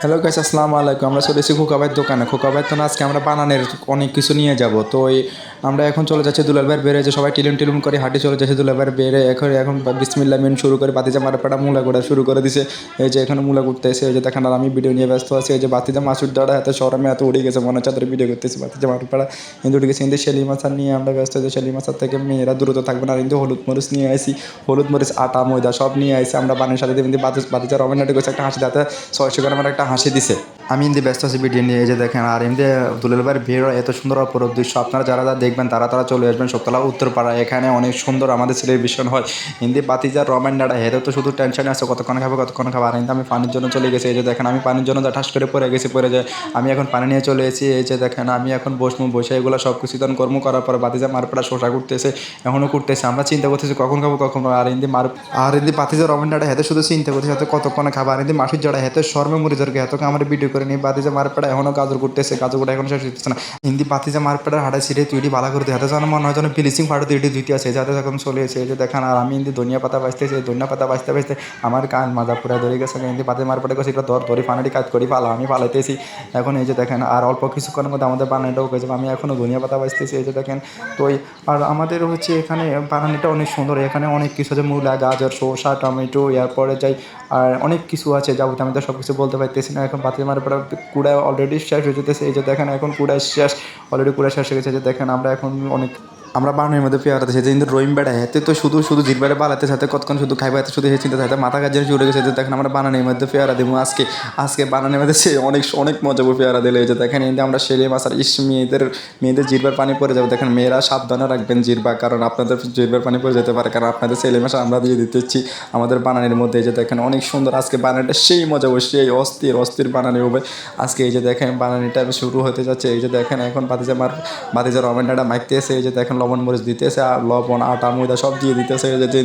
Hello guys, আসসালামু আলাইকুম। আমরা চলে এসেছি খোকা ভাইয়ের দোকানে। খোকা ভাইয়ের তো না আজকে আমরা বানানের অনেক কিছু নিয়ে যাব। তো আমরা এখন চলে যাচ্ছি দুলাল ভাইয়ের বেড়ে, যে সবাই টিলুম টিলুম করে হাঁটে চলে যাচ্ছে দুলাল ভাইয়ের বেড়ে। এখন বিসমিল্লাহ মিন শুরু করে বাতিজা মারাপাড়া মূলা গোড়া শুরু করে দিছে। এই যে এখানে মূলা করতে এসে এই যে দেখেন, আর আমি ভিডিও নিয়ে ব্যস্ত আছি। এই যে বাতিজা মাসুর দ্বারা এত শরমে এত উড়ে গেছে, মনে হচ্ছে ভিডিও করতেছি। বাতিজা মারাপাড়া কিন্তু উঠে গেছে। কিন্তু শেলি মাছার নিয়ে আমরা ব্যস্ত হয়েছি। শেলি মাছার থেকে মেয়েরা দূরত থাকবে না। কিন্তু হলুদ মরিচ নিয়ে আসি, হলুদ মরিচ আটা ময়দা সব নিয়ে আসি আমরা বানের সাথে। কিন্তু বাতিজা রমেনাটি করছে একটা হাসি, দাঁতে 600 গ্রামের একটা হাসি দিছে। আমি এমনি ব্যস্ত আছি ভিডিও নিয়ে। এই যে দেখেন, আর এমনি দুলাল ভাইয়ের ভিড় এত সুন্দর অপরূপ দৃশ্য। আপনারা যারা যারা দেখবেন তারা তারা চলে আসবেন শোকতলা উত্তরপাড়া। এখানে অনেক সুন্দর আমাদের সেলিব্রেশন হয়। হিন্দি বাতিজার রমেন্ডাটা হেরে তো শুধু টেনশনে আছে, কতক্ষণ খাবে কতক্ষণ খাবে। আর কিন্তু আমি পানির জন্য চলে গেছি। এই যে দেখেন, আমি পানির জন্য যা ঠাস করে পড়ে গেছি, পড়ে যায়। আমি এখন পানি নিয়ে চলে এসেছি। এই যে দেখেন, আমি এখন বসে এগুলো সব কিছু তখন কর্ম করার পর বাতিজা মারপাড়া শোষা করতেছে, এখনও করতেছে। আমরা চিন্তা করতেছি কখন খাবো কখন। আর হিন্দি বাতিজা রমেন্ডাটা হেতে শুধু চিন্তা করতেছে হাতে কতক্ষণে খাবার। আর হিন্দি মাসির জড়া হেতে শর্মে মরিজরকে হেতকে আমার ভিডিও করে নিই। বাতিজা মারপাড়া এখনও গাজর করতেছে, গাজর করে এখনো শেষ হচ্ছে না। হিন্দি বাতিজা মারপাড়ার হাড়ে ছিঁড়ে তুইটি ভালো করতে হাতে যেন মনে হয় যেন ফিনিশিং পাড়ে তুইটি ধুইতে আছে, যাতে এখন চলে এসে। এই যে দেখেন, আর আমি হিন্দি ধনিয়া পাতা বাঁচতেছি। ধনিয়া পাতা বাঁচতে বাঁচতে আমার কান মাজা পুরা ধরে গেছে। হিন্দি বাতিজা মারপাড়া গেছে এটা ধরি ফানাটি কাজ করি ফালা, আমি ফালাইতেছি এখন। এই যে দেখেন, আর অল্প কিছুক্ষণের মধ্যে আমাদের বানানিটাও হয়ে যাবে। আমি এখনও ধনিয়া পাতা বাঁচতেছি। এই যে দেখেন, তো আর আমাদের হচ্ছে এখানে বানানিটা অনেক সুন্দর। এখানে অনেক কিছু আছে, মূলা গাজর শসা টমেটো, এরপরে যাই আর অনেক কিছু আছে যাবতীয়। আমি তো সব কিছু বলতে পারতেছি না। এখন বাতিজা মারপাড়া কুড়া অলরেডি শেষ হয়ে যেতেছে। এই যে দেখেন, এখন কুড়া শেষ, অলরেডি কুড়া শেষ হয়ে গেছে। যে দেখেন, আমরা এখন অনেক আমরা বানের মধ্যে পেয়ারা দিয়েছি। কিন্তু রহিম বেড়া হেতে তো শুধু শুধু জিরবারে বালাতে সাথে কতক্ষণ শুধু খাইবা, এত শুধু চিন্তা থাকে মাথা কাজে জুড়ে গেছে। যে দেখেন, আমরা বানানের মধ্যে পেয়ারা দেবো আজকে। আজকে বানানের মধ্যে সে অনেক অনেক মজা পেয়ারা দিলে। এই যে দেখেন, কিন্তু আমরা শেলে মাছ আর মেয়েদের জিরবার পানি পড়ে যাবে। দেখেন, মেয়েরা সাবধানে রাখবেন জিরবা, কারণ আপনাদের জিরবার পানি পড়ে যেতে পারে, কারণ আপনাদের ছেলে মাছ আমরা দিয়ে দিতেছি আমাদের বানানের মধ্যে। এই যে দেখেন, অনেক সুন্দর আজকে বানানটা সেই মজা হবে, সেই অস্থির অস্থির বানানি হবে আজকে। এই যে দেখেন, বানানিটা শুরু হতে যাচ্ছে। এই যে দেখেন, এখন বাতিজা রমেন্ডাটা মাইতে এসে। এই যে দেখেন, লবণ মরিচ দিতেছে, আর লবণ আটা ময়দা সব দিয়ে দিতেছে। এই যে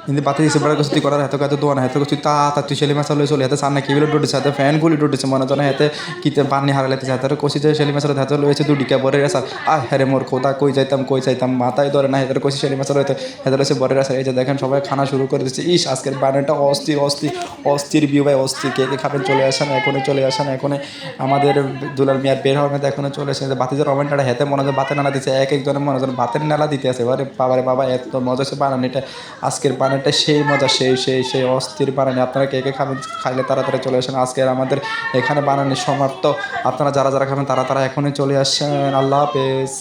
হিন্দি বাতি দিচ্ছে বড় কিছু করার হাতে কাছে দোয়ান হাতে কিছু তা তুই ছেলে মাছ চলে হাতে সামনে কিগুলো ডুটেছে, হাতে ফ্যানগুলি ডুটেছে মনে হয় হাতে কিতে পানি হারাইতেছে। হাতে কষি যে ছেলে মাছের হাতে লয়েছে দুটিকা বরের আসার। আর হ্যাঁ মোর খোদা কই যাইতাম মাথায় ধরে না। হাতে কষি ছেলে মাছের হইতে হাতে রয়েছে বরের আসার। এই যে দেখেন, সবাই খানা শুরু করে দিচ্ছে। ইস, আজকের বানানটা অস্থির অস্থির অস্থির বিউ ভাই অস্থির। কে কে খাবেন চলে আসেন এখনই, চলে আসেন এখনই। আমাদের দুলাল মিয়ার বের হওয়ার মধ্যে এখনই চলে এসেছে। বাতিজা রমেন্টাটা হাতে মনে হয় বাতের নালা দিচ্ছে, এক একজনের মনে হয় বাতের নালা দিতে আছে। এবারে বাবারে বাবা, এত মজা হচ্ছে বানানিটা। আজকের বানানটা সেই মজা, সেই অস্থির বানানি। আপনারা কে কে খাবেন, খাইলে তাড়াতাড়ি চলে আসেন। আজকের আমাদের এখানে বানানি সমাপ্ত। আপনারা যারা যারা খাবেন তারা তারা এখনই চলে আসেন। আল্লাহ হাফেজ।